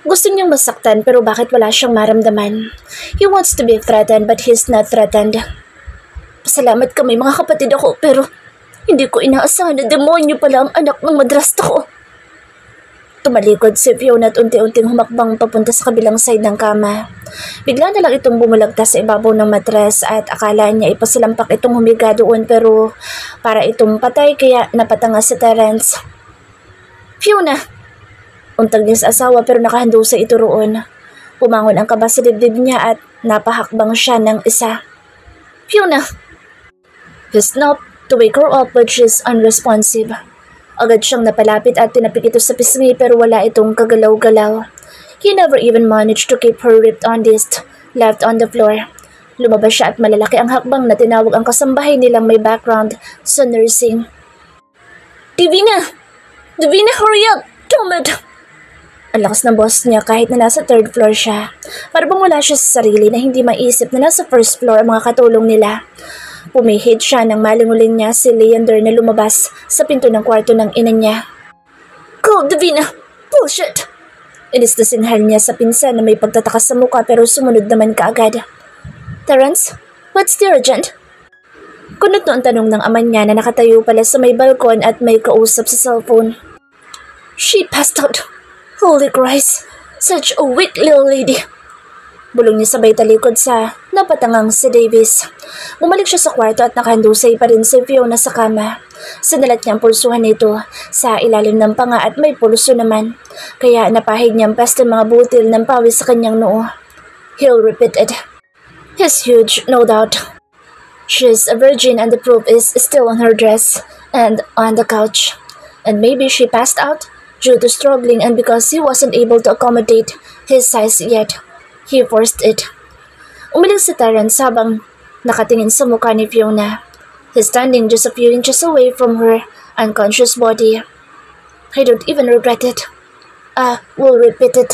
Gusto niyang masaktan pero bakit wala siyang maramdaman? He wants to be threatened but he's not threatened. Pasalamat kami mga kapatid ako pero hindi ko inaasahan na demonyo pala ang anak ng madrasta ko. Tumalikod si Fiona at unti-unting humakbang papunta sa kabilang side ng kama. Bigla na lang itong bumulagta sa ibabaw ng matres at akala niya ipasalampak itong humiga doon pero para itong patay kaya napatanga si Terence. Fiona! Untag niya sa asawa pero nakahandusay ito roon. Pumangon ang kaba sa dibdib niya at napahakbang siya ng isa. Fiona! He snapped to wake her up but she's unresponsive. Agad siyang napalapit at tinapik ito sa pisngi pero wala itong kagalaw-galaw. He never even managed to keep her ripped undressed, left on the floor. Lumabas siya at malalaki ang hakbang na tinawag ang kasambahay nilang may background sa nursing. Divina! Divina, hurry up! Damn it! Ang lakas ng boss niya kahit na nasa third floor siya. Para bang wala siya sa sarili na hindi maisip na nasa first floor ang mga katulong nila. Pumihid siya nang malinguling niya si Leander na lumabas sa pinto ng kwarto ng ina niya. Go, Divina! Bullshit! Inis na singhal niya sa pinsan na may pagtatakas sa mukha pero sumunod naman kaagad. Terence, what's the urgent? Kunot no ang tanong ng ama niya na nakatayo pala sa may balkon at may kausap sa cellphone. She passed out. Holy Christ! Such a weak little lady! Bulong niya sabay talikod sa napatangang si Davis. Bumalik siya sa kwarto at nakahandusay pa rin si Fiona sa kama. Sinalat niya ang pulsuhan nito sa ilalim ng panga at may pulso naman. Kaya napahid niyang peste mga butil ng pawis sa kanyang noo. Hill repeated. He's huge, no doubt. She's a virgin and the proof is still on her dress and on the couch. And maybe she passed out due to struggling and because he wasn't able to accommodate his size yet. He forced it. Umiling si Terence habang nakatingin sa mukha ni Fiona. He's standing just a few inches away from her unconscious body. I don't even regret it. We'll repeat it.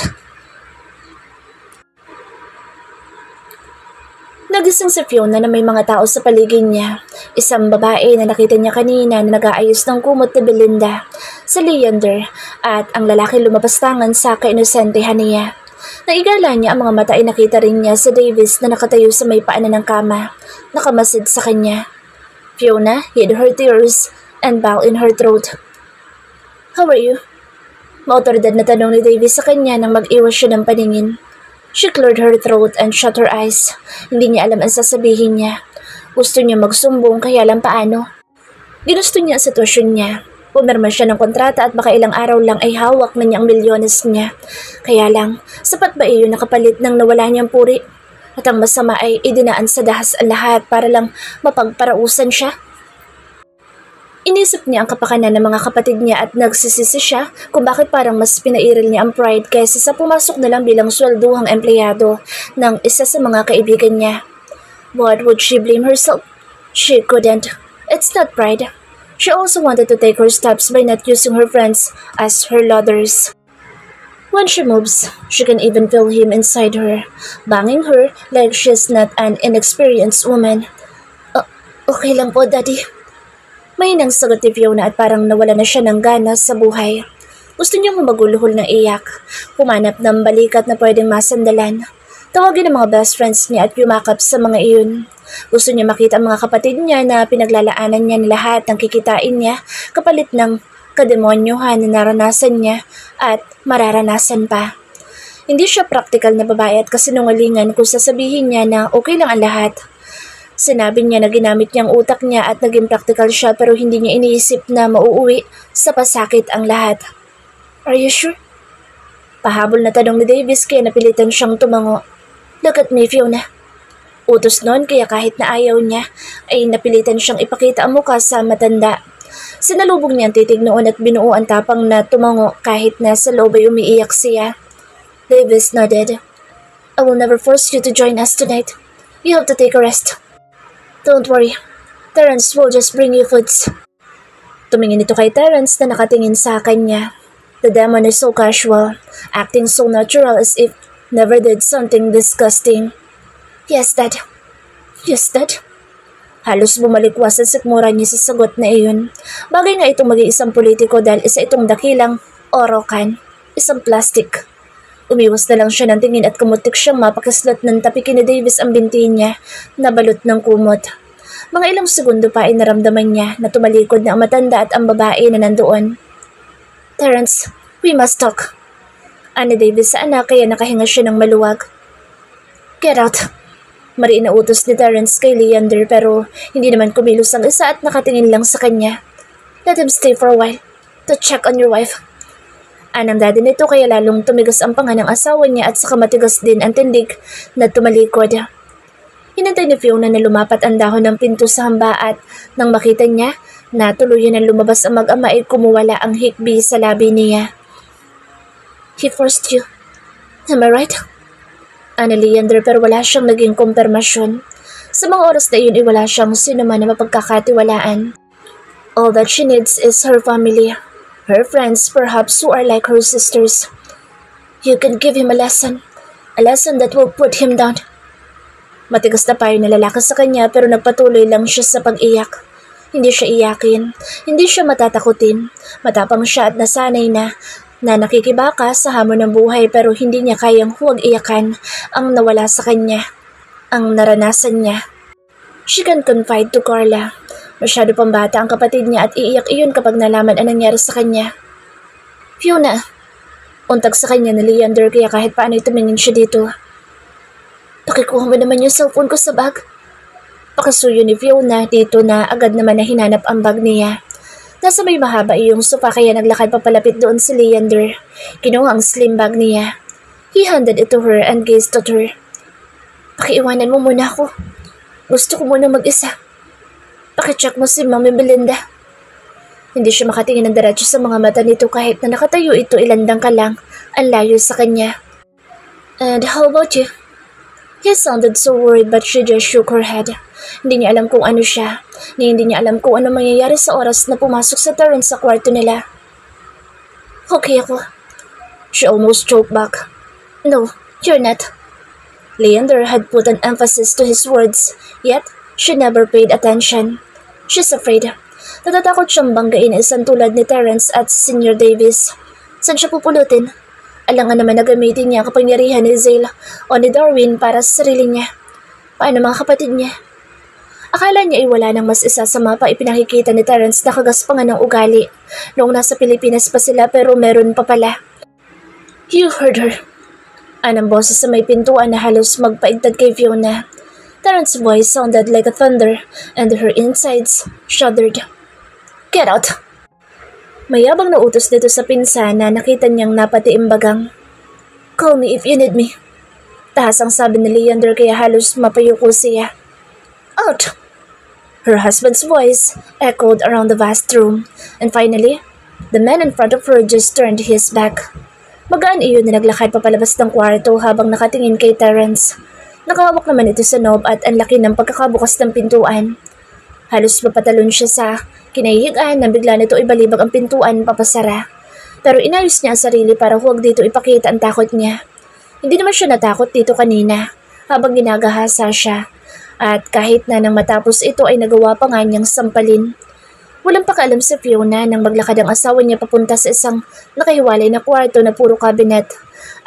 Nagising si Fiona na may mga tao sa paligid niya. Isang babae na nakita niya kanina na nag-aayos ng kumot ni Belinda sa Leander at ang lalaki lumabas tangan sa kainusentehan niya. Naigala niya ang mga mata ay nakita rin niya sa Davis na nakatayo sa may paanan ng kama, nakamasid sa kanya. Fiona hid her tears and bowed in her throat. How are you? Maotoridad na tanong ni Davis sa kanya nang mag-iwas siya ng paningin. She cleared her throat and shut her eyes. Hindi niya alam ang sasabihin niya. Gusto niya magsumbong kaya lang paano. Ginusto niya ang sitwasyon niya. Pumirma siya ng kontrata at baka ilang araw lang ay hawak na niya ang milyones niya. Kaya lang, sapat ba iyon nakapalit ng nawala niyang puri? At ang masama ay idinaan sa dahas ang lahat para lang mapagparausan siya? Inisip niya ang kapakanan ng mga kapatid niya at nagsisisi siya kung bakit parang mas pinairal niya ang pride kaysa sa pumasok na lang bilang swelduhang empleyado ng isa sa mga kaibigan niya. What would she blame herself? She couldn't. It's not pride. She also wanted to take her steps by not using her friends as her lauders. When she moves, she can even feel him inside her, banging her like she's not an inexperienced woman. Okay lang po, Daddy. Mahinang sagot ni Fiona at parang nawala na siya ng gana sa buhay. Gusto niyang humaguluhol ng iyak, humanap ng balikat na pwedeng masandalan. Tawagin ang mga best friends niya at yumakap sa mga iyon. Gusto niya makita ang mga kapatid niya na pinaglalaanan niya ni lahat ng kikitain niya kapalit ng kademonyohan na naranasan niya at mararanasan pa. Hindi siya praktikal na babae at kasinungalingan kung sasabihin niya na okay lang ang lahat. Sinabi niya na ginamit niya ang utak niya at naging praktikal siya pero hindi niya iniisip na mauuwi sa pasakit ang lahat. Are you sure? Pahabol na tanong ni Davis kaya napilitan siyang tumango. Look at me, Fiona. Utos noon kaya kahit na ayaw niya ay napilitan siyang ipakita ang mukha sa matanda. Sinalubog niya ang titig noon at binuo ang tapang na tumango kahit na sa loob ay umiiyak siya. Davis nodded. I will never force you to join us tonight. You have to take a rest. Don't worry. Terence will just bring you foods. Tumingin ito kay Terence na nakatingin sa kanya. The demon is so casual, acting so natural as if never did something disgusting. Yes, Dad. Yes, Dad. Halos bumalikwas ang sikmura niya sa sagot na iyon. Bagay nga itong mag-iisang politiko dahil isa itong dakilang orokan, isang plastic. Umiwas na lang siya ng tingin at kumutik siyang mapakislot ng tapikin ni Davis ang binti niya na balot ng kumot. Mga ilang segundo pa ay naramdaman niya na tumalikod na ang matanda at ang babae na nandoon. "Terence, we must talk." Ani Davis sa anak kaya nakahinga siya ng maluwag. "Get out." Mariin na utos ni Terence kay Leander pero hindi naman kumilos ang isa at nakatingin lang sa kanya. "Let him stay for a while to check on your wife." Anang daddy nito kaya lalong tumigas ang panga ng asawa niya at saka matigas din ang tindig na tumalikod. Hinantay ni Fiona na lumapat ang dahon ng pinto sa hamba at nang makita niya na tuluyan na lumabas ang mag-ama ay kumuwala ang hikbi sa labi niya. "He forced you. Am I right?" Ana Leander pero wala siyang naging kumpirmasyon. Sa mga oras na iyon ay wala siyang sinuman na mapagkakatiwalaan. All that she needs is her family. Her friends, perhaps, who are like her sisters. You can give him a lesson that will put him down. Matigas na payo na lalaki sa kanya pero nagpatuloy lang siya sa pag-iyak. Hindi siya iyakin, hindi siya matatakutin. Matapang siya at nasanay na nakikibaka sa hamon ng buhay pero hindi niya kayang huwag iyakan ang nawala sa kanya, ang naranasan niya. She can confide to Carla. Masyado pang bata ang kapatid niya at iiyak iyon kapag nalaman ang nangyari sa kanya. "Fiona," untag sa kanya ni Leander kaya kahit paano'y tumingin siya dito. "Pakikuha mo naman yung cellphone ko sa bag." Pakasuyo ni Fiona dito na agad naman na hinanap ang bag niya. Nasa may mahaba iyong sofa kaya naglakad papalapit doon si Leander. Kinuha ang slim bag niya. He handed it to her and gazed at her. "Pakiiwanan mo muna ako. Gusto ko muna mag-isa. Pakicheck mo si Mami Belinda." Hindi siya makatingin ng diretso sa mga mata nito kahit na nakatayo ito ilandang ka lang ang layo sa kanya. "And how about you?" He sounded so worried but she just shook her head. Hindi niya alam kung ano siya, hindi niya alam kung ano mangyayari sa oras na pumasok sa Terence sa kwarto nila. "Okay ako." She almost choked back. "No, you're not." Leander had put an emphasis to his words, yet she never paid attention. She's afraid. Natatakot siyang banggain na isang tulad ni Terence at Senior Davis. Saan siya pupulutin? Alangan naman na gamitin niya ang kapangyarihan ni Zale o ni Darwin para sa sarili niya. Paano mga kapatid niya? Akala niya ay wala nang mas isa sa mapa ipinakikita ni Terence na kagaspangan ng ugali noong nasa Pilipinas pa sila pero meron pa pala. "You heard her." Anang boses sa may pintuan na halos magpaigtad kay Fiona. Terence's voice sounded like a thunder and her insides shuddered. "Get out!" Mayabang na utos dito sa pinsan na nakita niyang napatiimbagang. "Call me if you need me." Tahas ang sabi ni Leander kaya halos mapayuko siya. "Out!" Her husband's voice echoed around the vast room, and finally, the man in front of her just turned his back. Magaan iyon na naglakad papalabas ng kwarto habang nakatingin kay Terence. Nakahawak naman ito sa knob at ang laki ng pagkakabukas ng pintuan. Halos mapatalon siya sa kinahihigaan nang bigla nito ibalibag ang pintuan papasara. Pero inayos niya ang sarili para huwag dito ipakita ang takot niya. Hindi naman siya natakot dito kanina habang ginagahasa siya. At kahit na nang matapos ito ay nagawa pa nga niyang sampalin. Walang pakialam si Fiona nang maglakad ang asawa niya papunta sa isang nakahiwalay na kwarto na puro cabinet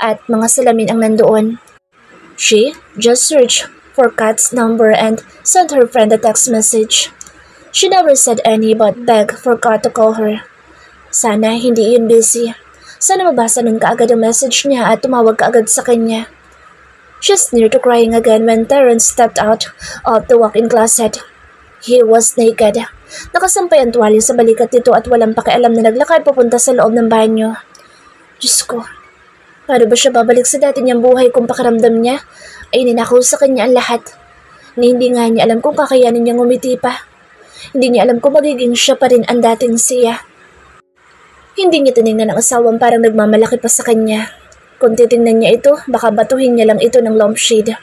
at mga salamin ang nandoon. She just searched for Kat's number and sent her friend a text message. She never said any but begged for Kat to call her. Sana hindi yun busy. Sana mabasa nun kaagad ang message niya at tumawag kaagad sa kanya. She's near to crying again when Terence stepped out of the walk-in closet. He was naked. Nakasampay ang tuwalya sa balikat nito at walang pakialam na naglakad papunta sa loob ng banyo. Diyos ko, paano ba siya babalik sa dati niyang buhay kung pakiramdam niya ay ninakaw sa kanya ang lahat? Hindi nga niya alam kung kakayanin niyang umiti pa. Hindi niya alam kung magiging siya pa rin ang dating siya. Hindi niya tinignan ang asawang parang nagmamalaki pa sa kanya. Kung titingnan niya ito, baka batuhin niya lang ito ng lampshade.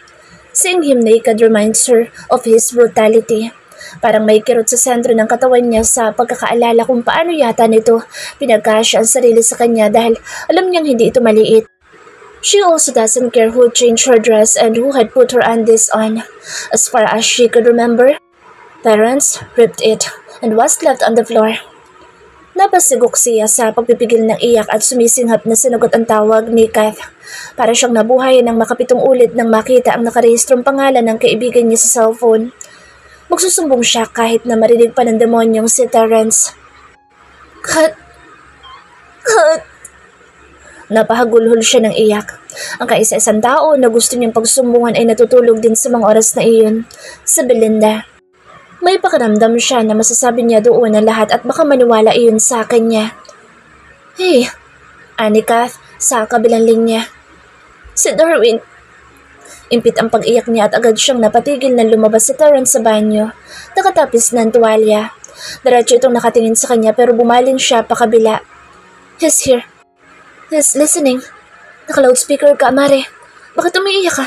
Seeing him naked reminds her of his brutality. Parang may kirot sa sentro ng katawan niya sa pagkakaalala kung paano yata nito pinagkasya ang sarili sa kanya dahil alam niyang hindi ito maliit. She also doesn't care who changed her dress and who had put her undies on. As far as she could remember, Terence ripped it and was left on the floor. Napasigok siya sa pagpipigil ng iyak at sumisinghap na sinagot ang tawag ni Kath. Para siyang nabuhay ng makapitong ulit nang makita ang nakarehistrong pangalan ng kaibigan niya sa cellphone. Magsusumbong siya kahit na marinig pa ng demonyong si Terence. Cut! Cut! Napahagulhol siya ng iyak. Ang kaisa-isang tao na gusto niyang pagsumbungan ay natutulog din sa mga oras na iyon, sa Belinda. May pakiramdam siya na masasabi niya doon ang lahat at baka maniwala iyon sa kanya. Hey, ani Kath sa kabilang linya. Si Darwin. Impit ang pag-iyak niya at agad siyang napatigil na lumabas si Terence sa banyo, nakatapis ng tuwalya. Diretso itong nakatingin sa kanya pero bumalin siya pakabila. He's here. He's listening. Naka-loudspeaker ka, Mare. Bakit umiiyak ka?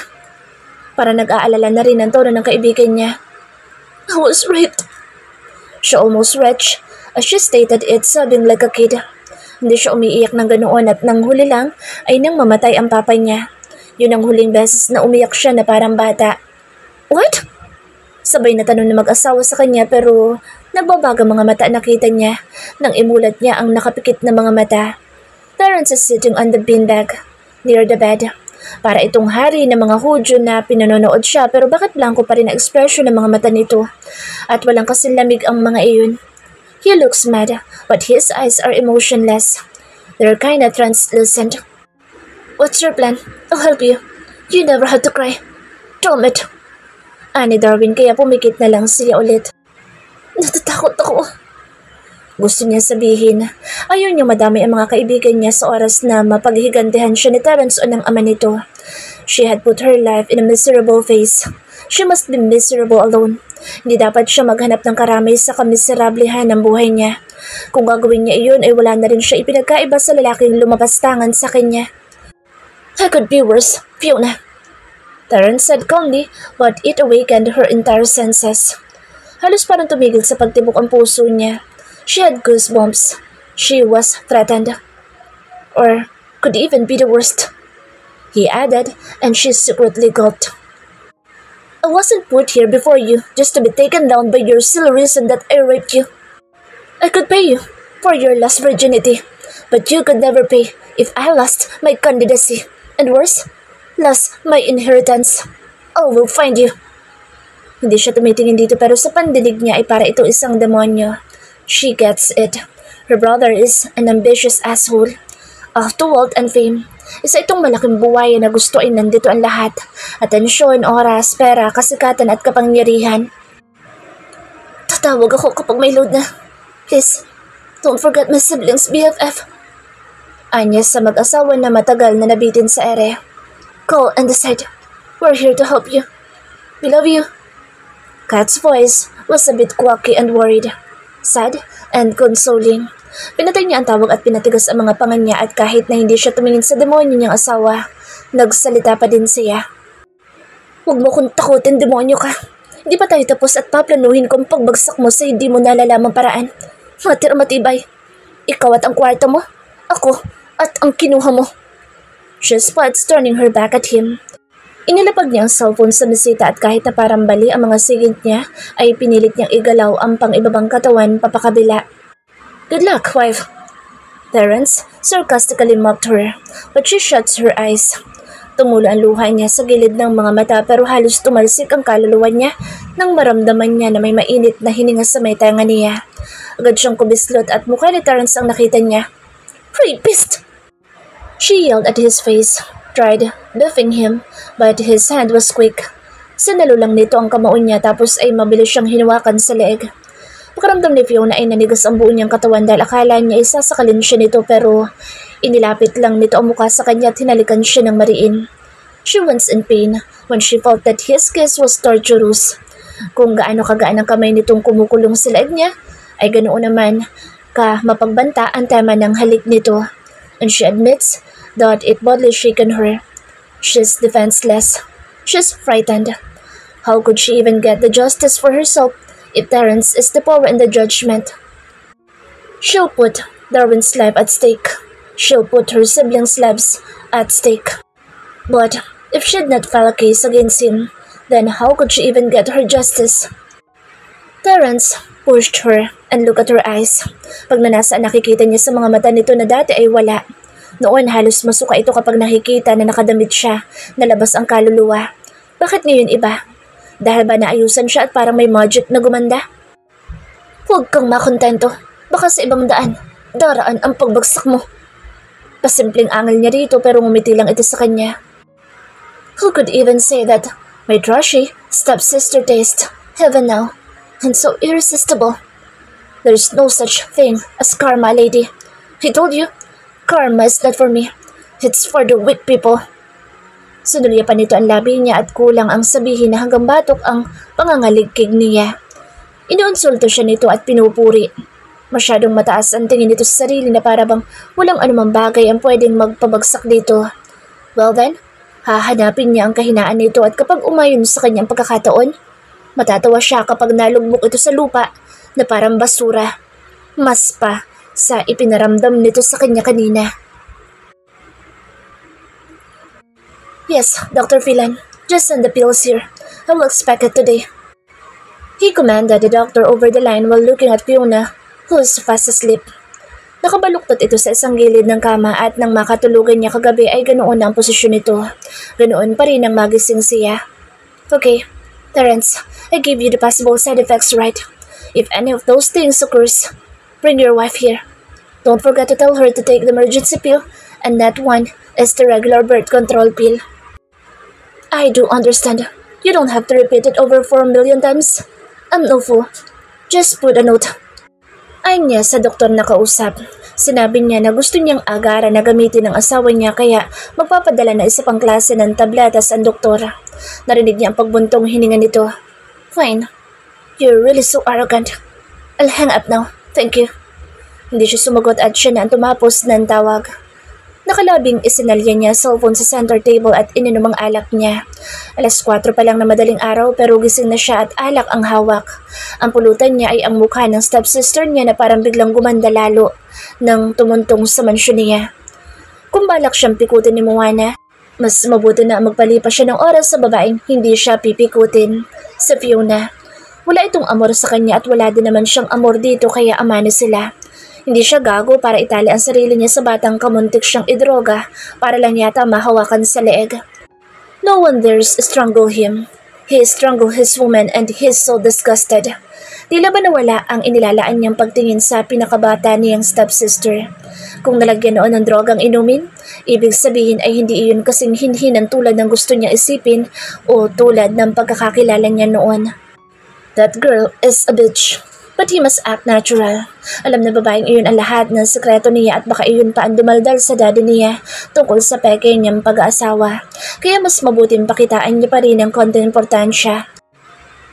Para nag-aalala na rin ang tono ng kaibigan niya. I was raped. She almost retched as she stated it, sobbing like a kid. Hindi siya umiiyak ng ganoon at nang huli lang ay nang mamatay ang papa niya. Yun ang huling beses na umiyak siya na parang bata. What? Sabay na tanong na mag-asawa sa kanya pero nagbabaga mga mata nakita niya nang imulat niya ang nakapikit na mga mata. Terence is sitting on the beanbag near the bed. Para itong hari ng mga Hudyo na pinanonood siya pero bakit blanco pa rin ang ekspresyon ng mga mata nito at walang kasinlamig ang mga iyon. He looks mad but his eyes are emotionless. They're kinda translucent. What's your plan? I'll help you. You never had to cry. Damn it. Ani Darwin kaya pumikit na lang siya ulit. Natatakot ako. Gusto niya sabihin. Ayaw niya madami ang mga kaibigan niya sa oras na mapaghigantihan siya ni Terence o ng ama nito. She had put her life in a miserable phase. She must be miserable alone. Hindi dapat siya maghanap ng karamay sa kamiserablehan ng buhay niya. Kung gagawin niya iyon ay wala na rin siya ipinagkaiba sa lalaking lumapastangan sa kanya. I could be worse, Fiona. Terence said calmly, but it awakened her entire senses. Halos parang tumigil sa pagtibok ang puso niya. She had goosebumps. She was threatened. Or could even be the worst. He added, and she secretly gulped. I wasn't put here before you just to be taken down by your silly reason that I raped you. I could pay you for your lost virginity, but you could never pay if I lost my candidacy. And worse, lost my inheritance. I will find you. Hindi siya tumitingin dito pero sa pandinig niya ay para ito isang demonyo. She gets it. Her brother is an ambitious asshole. After wealth and fame, isa itong malaking buwaya na gusto ay nandito ang lahat. Atensyon, oras, pera, kasikatan at kapangyarihan. Tatawag ako kapag may load na. Please, don't forget my siblings, BFF. Anya sa mag-asawa na matagal na nabitin sa ere. Call and decide. We're here to help you. We love you. Kat's voice was a bit quacky and worried. Sad and consoling. Pinatay niya ang tawag at pinatigas ang mga pangan niya at kahit na hindi siya tumingin sa demonyo niyang asawa, nagsalita pa din siya. Huwag mo kong takutin, demonyo ka. Hindi pa tayo tapos at paplanuhin ko ang pagbagsak mo sa hindi mo nalalamang paraan. Matir matibay. Ikaw at ang kwarto mo. Ako at ang kinuha mo. She spots turning her back at him. Inilapag niya ang cellphone sa mesita at kahit na parang bali ang mga sigint niya, ay pinilit niyang igalaw ang pang-ibabang katawan papakabila. Good luck, wife. Terence sarcastically mocked her, but she shuts her eyes. Tumulo ang luha niya sa gilid ng mga mata pero halos tumalsik ang kaluluwa niya nang maramdaman niya na may mainit na hininga sa may tanga niya. Agad siyang kubislot at mukha ni Terence ang nakita niya. Rapist! She yelled at his face, tried buffing him, but his hand was quick. Sinalo lang nito ang kamao niya tapos ay mabilis siyang hinawakan sa leeg. Pakiramdam ni Fiona ay nanigas ang buo niyang katawan dahil akala niya isasakalin siya nito pero inilapit lang nito ang mukha sa kanya at hinalikan siya ng mariin. She winced in pain when she felt that his kiss was torturous. Kung gaano kagaan ang kamay nitong kumukulong sa leeg niya, ay ganoon naman ka mapagbanta ang tema ng halik nito. And she admits that it bodily shaken her. She's defenseless. She's frightened. How could she even get the justice for herself if Terence is the power in the judgment? She'll put Darwin's life at stake. She'll put her siblings' lives at stake. But if she'd not file a case against him, then how could she even get her justice? Terence pushed her and looked at her eyes. Pagnanasa nakikita niya sa mga mata nito na dati ay wala. Noon halos masuka ito kapag nakikita na nakadamit siya, nalabas ang kaluluwa. Bakit ngayon iba? Dahil ba naayusan siya at parang may magic na gumanda? Huwag kang makontento. Baka sa ibang daan, daraan ang pagbagsak mo. Pasimpleng angal niya rito pero ngumiti lang ito sa kanya. Who could even say that? My trashy stepsister taste, heaven now, and so irresistible. There's no such thing as karma, lady. I told you, karma is not for me. It's for the weak people. Sinulya pa nito ang labi niya at kulang ang sabihin na hanggang batok ang pangangaligkig niya. Inuunsulto siya nito at pinupuri. Masyadong mataas ang tingin nito sa sarili na para bang walang anumang bagay ang pwedeng magpabagsak dito. Well then, hahanapin niya ang kahinaan nito at kapag umayon sa kanyang pagkakataon, matatawa siya kapag nalugmok ito sa lupa na parang basura. Mas pa sa ipinaramdam nito sa kanya kanina. Yes, Dr. Phelan, just send the pills here. I will expect it today. He commanded the doctor over the line while looking at Fiona, who was fast asleep. Nakabaluktot ito sa isang gilid ng kama at nang makatulugan niya kagabi ay ganoon ang posisyon nito. Ganoon pa rin ang magising siya. Okay, Terence, I gave you the possible side effects, right? If any of those things occurs, bring your wife here. Don't forget to tell her to take the emergency pill, and that one is the regular birth control pill. I do understand. You don't have to repeat it over 4 million times. I'm no fool. Just put a note. Ayon niya sa doktor na kausap. Sinabi niya na gusto niyang agaran na gamitin ng asawa niya kaya magpapadala na isa pang klase ng tabletas ang doktor. Narinig niya ang pagbuntong hininga nito. Fine. You're really so arrogant. I'll hang up now. Thank you. Hindi siya sumagot at siya na ang tumapos ng tawag. Nakalabing isinalya niya cellphone sa center table at ininom ang alak niya. 4:00 pa lang na madaling araw pero gising na siya at alak ang hawak. Ang pulutan niya ay ang mukha ng stepsister niya na parang biglang gumanda lalo nang tumuntong sa mansyon niya. Kung balak siyang pikutin ni Moana, mas mabuti na magpalipas siya ng oras sa babaeng hindi siya pipikutin. Sa Fiona, wala itong amor sa kanya at wala din naman siyang amor dito kaya amano sila. Hindi siya gago para itali ang sarili niya sa batang kamuntik siyang idroga para lang yata mahawakan sa leeg. No one dares strangle him. He strangled his woman and he's so disgusted. Tila ba nawala ang inilalaan niyang pagtingin sa pinakabata niyang stepsister. Kung nalagyan noon ng drogang inumin, ibig sabihin ay hindi iyon kasing hinhinan tulad ng gusto niya isipin o tulad ng pagkakakilala niya noon. That girl is a bitch. But he must act natural. Alam na babaeng iyon ang lahat ng sekreto niya at baka iyon pa ang dumaldal sa daddy niya tungkol sa peke niyang pag-aasawa. Kaya mas mabuting pakitaan niya pa rin ang konting importansya.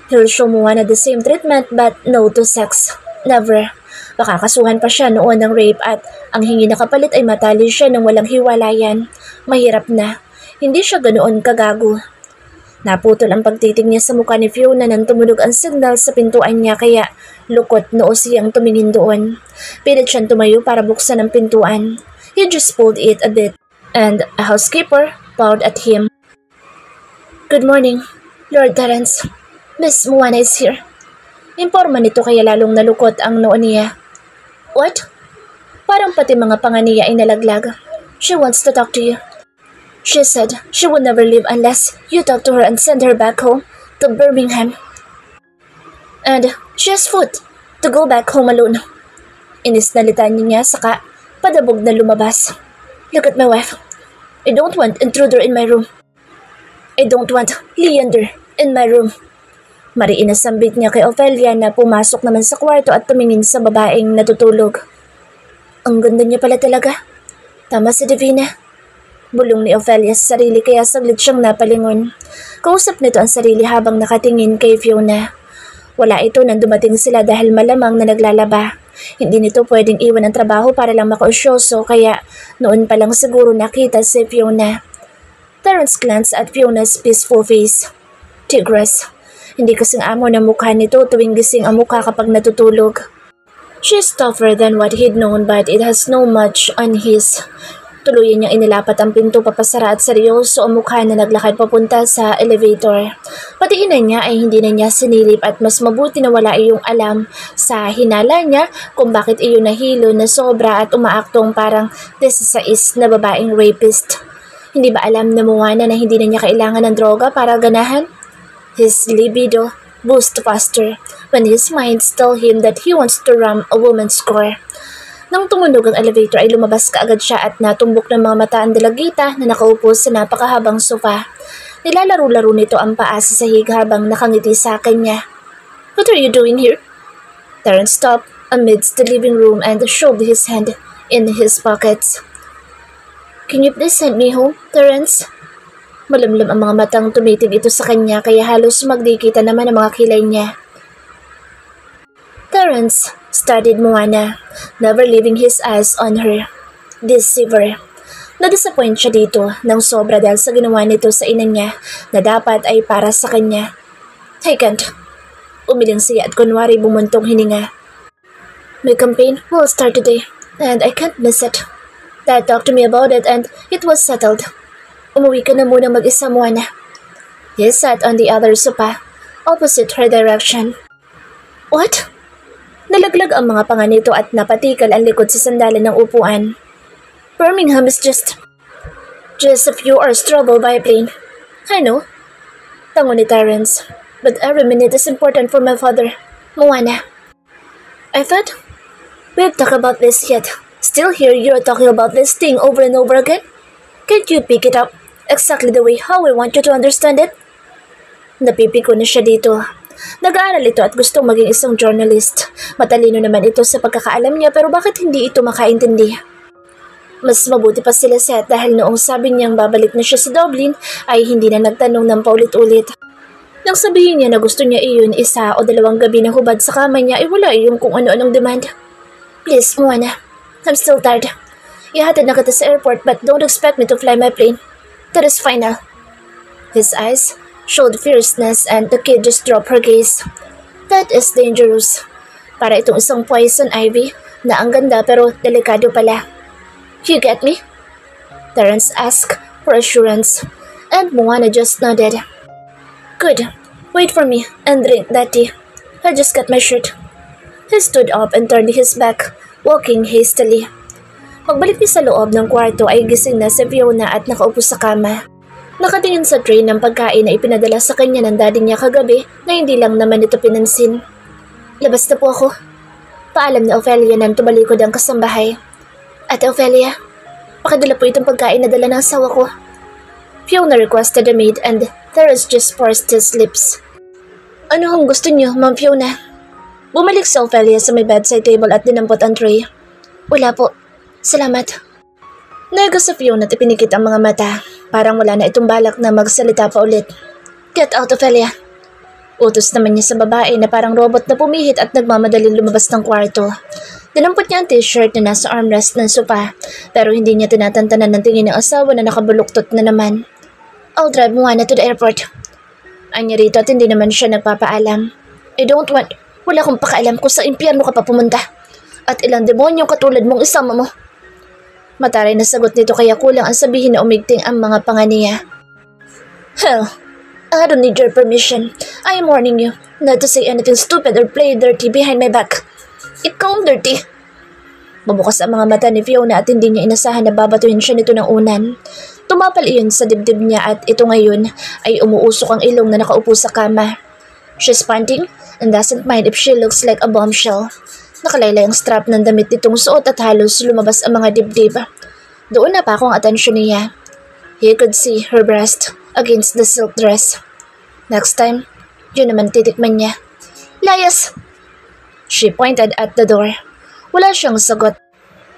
He'll show Moana the same treatment but no to sex. Never. Baka kasuhan pa siya noon ng rape at ang hingi na kapalit ay matali siya ng walang hiwalayan. Mahirap na. Hindi siya ganoon kagago. Naputol ang pagtitig niya sa mukha ni Fiona nang tumunog ang signal sa pintuan niya kaya lukot noo siyang tumingin doon. Pilit siyang tumayo para buksan ang pintuan. He just pulled it a bit and a housekeeper bowed at him. Good morning, Lord Terence. Miss Moana is here. Imporma nito kaya lalong nalukot ang noo niya. What? Parang pati mga panga niya ay nalaglag. She wants to talk to you. She said she would never leave unless you talk to her and send her back home to Birmingham. And she has foot to go back home alone. Inisnalitan niya saka padabog na lumabas. Look at my wife. I don't want intruder in my room. I don't want Leander in my room. Mariin na sambit niya kay Ophelia na pumasok naman sa kwarto at tumingin sa babaeng natutulog. Ang ganda niya pala talaga. Tama si Divina. Bulong ni Ophelia sa sarili kaya saglit siyang napalingon. Kausap nito ang sarili habang nakatingin kay Fiona. Wala ito nang dumating sila dahil malamang na naglalaba. Hindi nito pwedeng iwan ang trabaho para lang makausyoso kaya noon pa lang siguro nakita si Fiona. Terence glanced at Fiona's peaceful face. Tigress. Hindi kasing amo ng mukha nito tuwing gising ang mukha kapag natutulog. She's tougher than what he'd known but it has no much on his Tuluyan niyang inilapat ang pinto papasara at seryoso ang mukha na naglakad papunta sa elevator. Pati ina niya ay hindi na niya sinilip at mas mabuti na wala iyong alam sa hinala niya kung bakit iyon nahilo na sobra at umaaktong parang 16 na babaeng rapist. Hindi ba alam na Moana na hindi na niya kailangan ng droga para ganahan? His libido boost faster when his mind tell him that he wants to ram a woman's core. Nang tumunog ang elevator ay lumabas kaagad siya at natumbok ng mga mata ang dalagita na nakaupo sa napakahabang sofa. Nilalaro-laro nito ang paa sa sahig habang nakangiti sa kanya. "What are you doing here?" Terence stopped amidst the living room and shoved his hand in his pockets. "Can you please send me home, Terence?" Malamlam ang mga matang tumitig ito sa kanya kaya halos magdikita naman ang mga kilay niya. Terence studied Moana, never leaving his eyes on her. Deceiver. Na-disappoint siya dito ng sobra dahil sa ginawa nito sa ina niya na dapat ay para sa kanya. "I can't." Umiling siya at kunwari bumuntong hininga. "My campaign will start today and I can't miss it. Dad talked to me about it and it was settled. Umuwi ka na muna mag-isa, Moana." He sat on the other sofa, opposite her direction. "What?" Nalaglag ang mga panga nito at napatikal ang likod sa sandalan ng upuan. "Birmingham is just a few hours travel by plane." "I know." Tango ni Terence. "But every minute is important for my father, Moana." "I thought we've talked about this yet. Still here you're talking about this thing over and over again? Can't you pick it up exactly the way how I want you to understand it?" Napipiko na siya dito. Nag-aaral ito at gustong maging isang journalist. Matalino naman ito sa pagkakaalam niya pero bakit hindi ito makaintindi? Mas mabuti pa sila Seth dahil noong sabi niyang babalik na siya sa Dublin ay hindi na nagtanong ng paulit-ulit. Nang sabihin niya na gusto niya iyon 1 o 2 gabi na hubad sa kama niya ay wala iyong kung ano-anong demand. "Please, Moana, I'm still tired. Ihatid na kita sa airport but don't expect me to fly my plane. That is final." His eyes showed fierceness and the kid just dropped her gaze. "That is dangerous. Para itong isang poison ivy na ang ganda pero delikado pala. You get me?" Terence asked for assurance, and Moana just nodded. "Good. Wait for me and drink that tea. I just got my shirt." He stood up and turned his back, walking hastily. Pagbalik niya sa loob ng kwarto ay gising na si Fiona at nakaupo sa kama. Nakatingin sa tray ng pagkain na ipinadala sa kanya ng daddy niya kagabi na hindi lang naman ito pinansin. "Labas na po ako." Paalam ni Ophelia nang tumalikod ang kasambahay. "Ate Ophelia, pakidala po itong pagkain na dala ng asawa ko." Fiona requested the maid and Terence just pursed his lips. "Ano ang gusto niyo, Ma'am Fiona?" Bumalik si Ophelia sa may bedside table at dinampot ang tray. "Wala po. Salamat." Nega sa Fiona at ipinikit ang mga mata. Parang wala na itong balak na magsalita pa ulit. "Get out, Ophelia." Utos naman niya sa babae na parang robot na pumihit at nagmamadaling lumabas ng kwarto. Dinampot niya ang t-shirt na nasa armrest ng sofa pero hindi niya tinatantanan ng tingin ng asawa na nakabuluktot na naman. "I'll drive Moana to the airport." Anya rito at hindi naman siya nagpapaalam. Wala akong pakaalam kung sa impyerno ka pa pumunta. At ilang demonyong katulad mong isama mo." Mataray na sagot nito kaya kulang ang sabihin na umigting ang mga panga niya. "Hell, I don't need your permission. I am warning you not to say anything stupid or play dirty behind my back. Ikaw ang dirty." Mabukas ang mga mata ni Fiona at hindi niya inasahan na babatuhin siya nito ng unan. Tumapal iyon sa dibdib niya at ito ngayon ay umuusok ang ilong na nakaupo sa kama. She's panting and doesn't mind if she looks like a bombshell. Nakalaylay ang strap ng damit nitong suot at halos lumabas ang mga dibdib. Doon na pa akong atensyon niya. He could see her breast against the silk dress. Next time, yun naman titikman niya. "Layas!" She pointed at the door. Wala siyang sagot.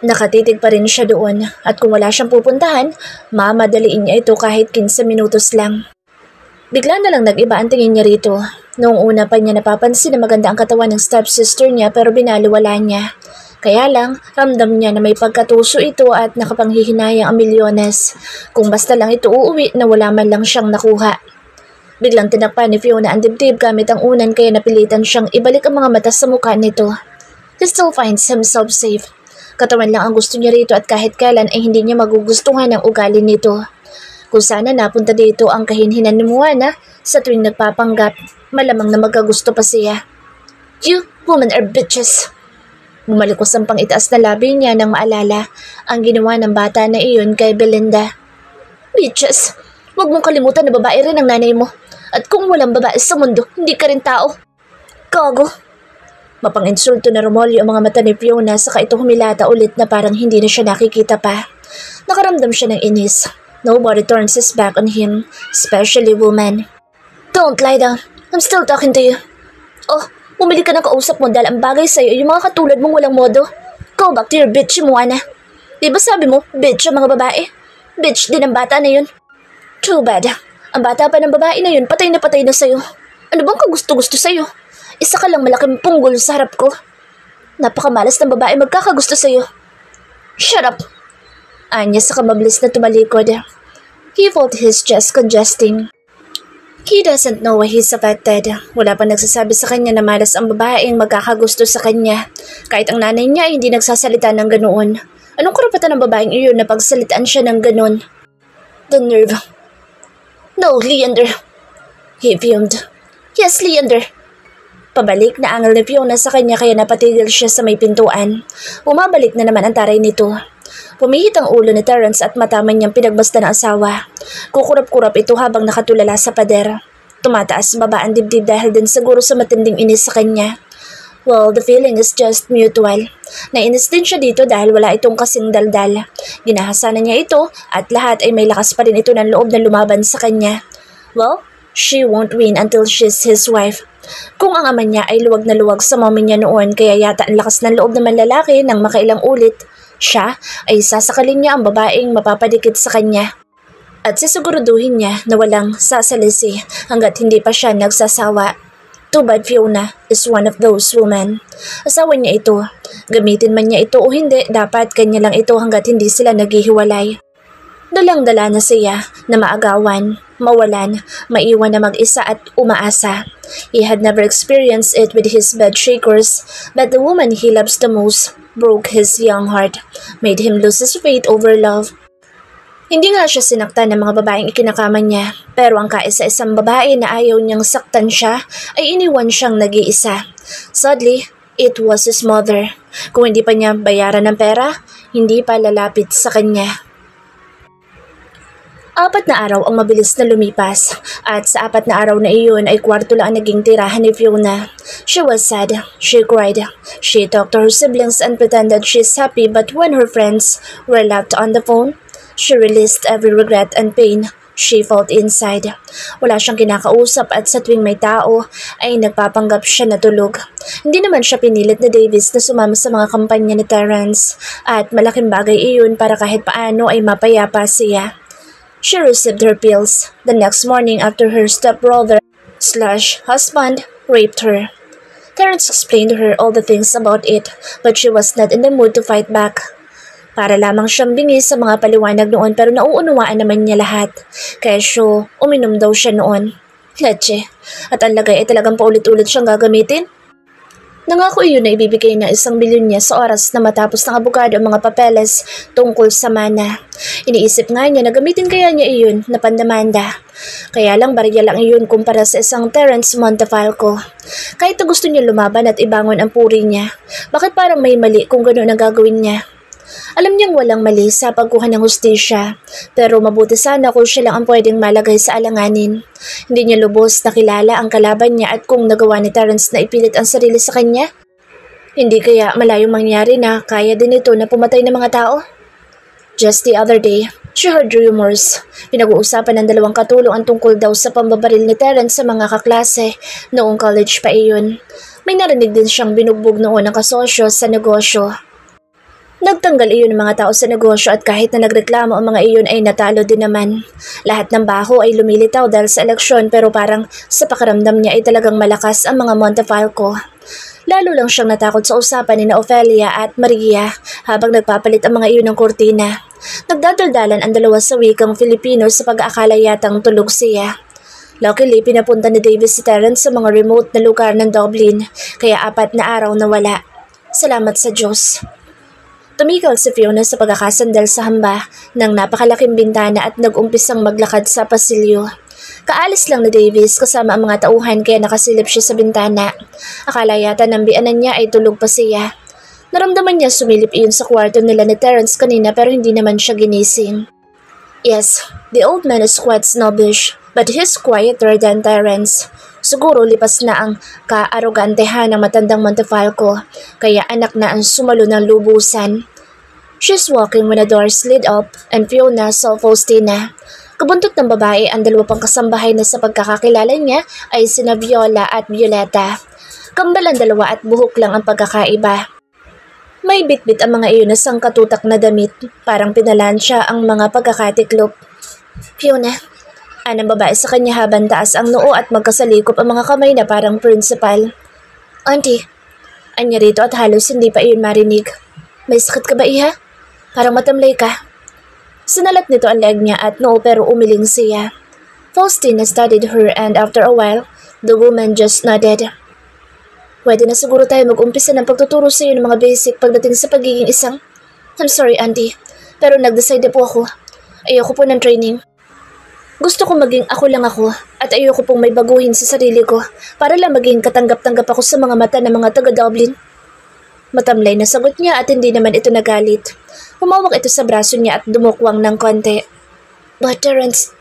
Nakatitig pa rin siya doon at kung wala siyang pupuntahan, mamadaliin niya ito kahit 15 minutos lang. Bigla na lang nag-iba ang tingin niya rito. Noong una pa niya napapansin na maganda ang katawan ng stepsister niya pero binaliwala niya. Kaya lang, ramdam niya na may pagkatuso ito at nakapanghihinayang ang milyones. Kung basta lang ito uuwi na wala man lang siyang nakuha. Biglang tinakpan ni Fiona ang dibdib gamit ang unan kaya napilitan siyang ibalik ang mga mata sa mukha nito. He still finds himself safe. Katawan lang ang gusto niya rito at kahit kailan ay hindi niya magugustuhan ang ugali nito. Kung sana napunta dito ang kahinhinan ni Moana sa tuwing nagpapanggap, malamang na magkagusto pa siya. You women are bitches. Bumalikos ang pangitaas na labi niya nang maalala ang ginawa ng bata na iyon kay Belinda. Bitches, huwag mong kalimutan na babae rin ang nanay mo. At kung walang babae sa mundo, hindi ka rin tao. Gago. Mapang-insulto na rumolyo ang mga mata ni Fiona saka ito humilata ulit na parang hindi na siya nakikita pa. Nakaramdam siya ng inis. Nobody turns his back on him, especially women. Don't lie down. I'm still talking to you. Oh, bumili ka ng kausap mo dahil ang bagay sa'yo yung mga katulad mong walang modo. Go back to your bitch, Moana. Di ba sabi mo, bitch ang mga babae? Bitch din ang bata na yun. Too bad. Ang bata pa ng babae na yun, patay na sa'yo. Ano bang kagusto-gusto sa'yo? Isa ka lang malaking punggol sa harap ko. Napakamalas ng babae magkakagusto sa'yo. Shut up! Anya sa kamabilis na tumalikod. He felt his chest congesting. He doesn't know why he's affected. Wala pa nagsasabi sa kanya na malas ang babaeng magkakagusto sa kanya. Kahit ang nanay niya ay hindi nagsasalita ng ganoon. Anong karapatan ng babaeng iyon na pagsalitaan siya ng ganoon? The nerve. No, Leander. He fumed. Yes, Leander. Pabalik na angal ni Fiona sa kanya kaya napatigil siya sa may pintuan. Bumabalik na naman ang taray nito. Pumihit ang ulo ni Terence at matama niyang pinagbasta ng asawa. Kukurap-kurap ito habang nakatulala sa pader. Tumataas baba ang dibdib dahil din siguro sa matinding inis sa kanya. Well, the feeling is just mutual. Nainis din siya dito dahil wala itong kasing daldal. Ginahasanan niya ito at lahat ay may lakas pa rin ito ng loob na lumaban sa kanya. Well, she won't win until she's his wife. Kung ang ama niya ay luwag na luwag sa mommy niya noon kaya yata ang lakas ng loob naman lalaki nang makailang ulit, siya ay sasakalin niya ang babaeng mapapadikit sa kanya. At sisiguruduhin niya na walang sasalisi hanggat hindi pa siya nagsasawa. Too bad Fiona is one of those women. Asawa niya ito. Gamitin man niya ito o hindi, dapat kanya lang ito hanggat hindi sila naghihiwalay. Dalang-dala na siya na maagawan, mawalan, maiwan na mag-isa at umaasa. He had never experienced it with his bed shakers, but the woman he loves the most broke his young heart, made him lose his faith over love. Hindi nga siya sinaktan ng mga babaeng ikinakaman niya, pero ang kaisa-isang babae na ayaw niyang saktan siya ay iniwan siyang nag-iisa. Sadly, it was his mother. Kung hindi pa niya bayaran ng pera, hindi pa lalapit sa kanya. 4 na araw ang mabilis na lumipas at sa 4 na araw na iyon ay kwarto lang ang naging tirahan ni Fiona. She was sad, she cried, she talked to her siblings and pretended she's happy but when her friends were left on the phone, she released every regret and pain she felt inside. Wala siyang kinakausap at sa tuwing may tao ay nagpapanggap siya na tulog. Hindi naman siya pinilit na Davis na sumama sa mga kampanya ni Terence at malaking bagay iyon para kahit paano ay mapayapa siya. She received her pills the next morning after her stepbrother/husband raped her. Terence explained to her all the things about it, but she was not in the mood to fight back. Para lamang siyang bingi sa mga paliwanag noon pero nauunawaan naman niya lahat. Kaya uminom daw siya noon. Leche. At ang lagay ay talagang paulit-ulit siyang gagamitin. Nangako iyon na ibibigay na 1 milyon niya sa oras na matapos ng abogado ang mga papeles tungkol sa mana. Iniisip nga niya na gamitin kaya niya iyon na pandamanda. Kaya lang barya lang iyon kumpara sa isang Terence Montefalco. Kahit na gusto niya lumaban at ibangon ang puri niya, bakit parang may mali kung gano'n ang gagawin niya? Alam niyang walang mali sa pagkuha ng hustisya, pero mabuti sana kung siya lang ang pwedeng malagay sa alanganin. Hindi niya lubos na kilala ang kalaban niya at kung nagawa ni Terence na ipilit ang sarili sa kanya, hindi kaya malayong mangyari na kaya din ito na pumatay ng mga tao? Just the other day, she heard rumors. Pinag-uusapan ng 2 katulong ang tungkol daw sa pambabaril ni Terence sa mga kaklase noong college pa iyon. May narinig din siyang binugbog noon ng kasosyo sa negosyo. Nagtanggal iyon ng mga tao sa negosyo at kahit na nagreklamo ang mga iyon ay natalo din naman. Lahat ng baho ay lumilitaw dahil sa eleksyon pero parang sa pakiramdam niya ay talagang malakas ang mga Montefalco. Lalo lang siyang natakot sa usapan ni Ophelia at Maria habang nagpapalit ang mga iyon ng kurtina. Nagdadaldalan ang dalawa sa wikang Filipino sa pag-aakala yatang tulog siya. Luckily, pinapunta ni Davis si Terence sa mga remote na lugar ng Dublin kaya 4 na araw na wala. Salamat sa Diyos. Tumigil si Fiona sa pagkakasandal sa hamba ng napakalaking bintana at nag-umpisang maglakad sa pasilyo. Kaalis lang ni Davis kasama ang mga tauhan kaya nakasilip siya sa bintana. Akala yata ng bianan niya ay tulog pa siya. Naramdaman niya sumilip iyon sa kwarto nila ni Terence kanina pero hindi naman siya ginising. Yes, the old man is quite snobbish, but he's quieter than Terence. Siguro lipas na ang kaarogantehan ng matandang Montefalco, kaya anak na ang sumalo ng lubusan. She's walking when the door slid up and Fiona saw Faustina. Kabuntot ng babae ang dalawa pang kasambahay na sa pagkakakilala niya ay sina Viola at Violeta. Kambal ang dalawa at buhok lang ang pagkakaiba. May bitbit ang mga iyon na sangkatutak na damit, parang pinalansya ang mga pagkakatiklop. Fiona, anang babae sa kanya habang taas ang noo at magkasalikop ang mga kamay na parang principal. Auntie, anya rito at halos hindi pa iyon marinig. May sakit ka ba, iha? Parang matamlay ka. Sinalat nito ang leg niya at noo pero umiling siya. Faustina studied her and after a while, the woman just nodded. Pwede na siguro tayo mag-umpisa ng pagtuturo sa iyo ng mga basic pagdating sa pagiging isang... I'm sorry, Auntie, pero nag-decide po ako. Ayoko po ng training. Gusto ko maging ako lang ako at ayoko pong may baguhin sa sarili ko para lang maging katanggap-tanggap ako sa mga mata ng mga taga-Dublin. Matamlay na sagot niya at hindi naman ito nagalit. Humawak ito sa braso niya at dumukwang ng konti. But Terence,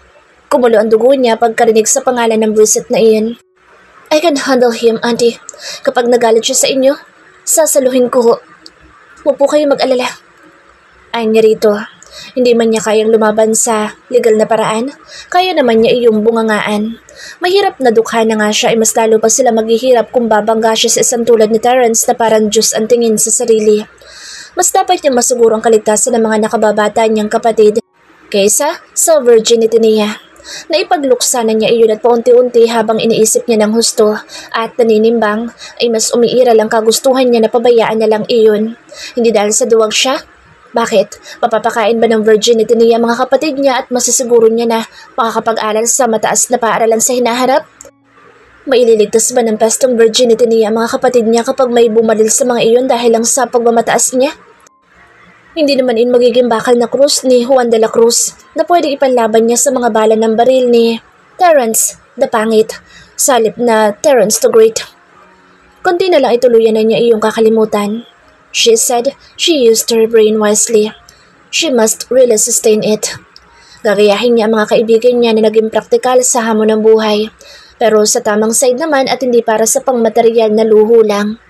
kumulo ang dugo niya pagkarinig sa pangalan ng buwisit na iyon. I can handle him, Auntie. Kapag nagalit siya sa inyo, sasaluhin ko ho. Huwag po kayo mag-alala. Ay niya rito, hindi man niya kayang lumaban sa legal na paraan, kaya naman niya iyong bungangaan. Mahirap na dukha na nga siya ay mas lalo pa sila maghihirap kung babangga siya sa isang tulad ni Terence na parang Diyos ang tingin sa sarili. Mas dapat niyang masiguro ang kaligtasan ng mga nakababata niyang kapatid kaysa sa virginity niya. Naipagluksa na niya iyon at paunti-unti habang iniisip niya ng husto at naninimbang ay mas umiiral ang kagustuhan niya na pabayaan na lang iyon. Hindi dahil sa duwag siya. Bakit? Papapakain ba ng virginity niya mga kapatid niya at masisiguro niya na makakapag-aral sa mataas na paaralan sa hinaharap? Maililigtas ba ng pestong virginity niya mga kapatid niya kapag may bumalil sa mga iyon dahil lang sa pagmamataas niya? Hindi naman in magiging bakal na krus ni Juan de la Cruz na pwede ipanlaban niya sa mga bala ng baril ni Terence the Pangit, salip na Terence the Great. Kunti na lang ituluyan na niya iyong kakalimutan. She said she used her brain wisely. She must really sustain it. Gagayahin niya ang mga kaibigan niya na naging praktikal sa hamon ng buhay, pero sa tamang side naman at hindi para sa pangmaterial na luho lang.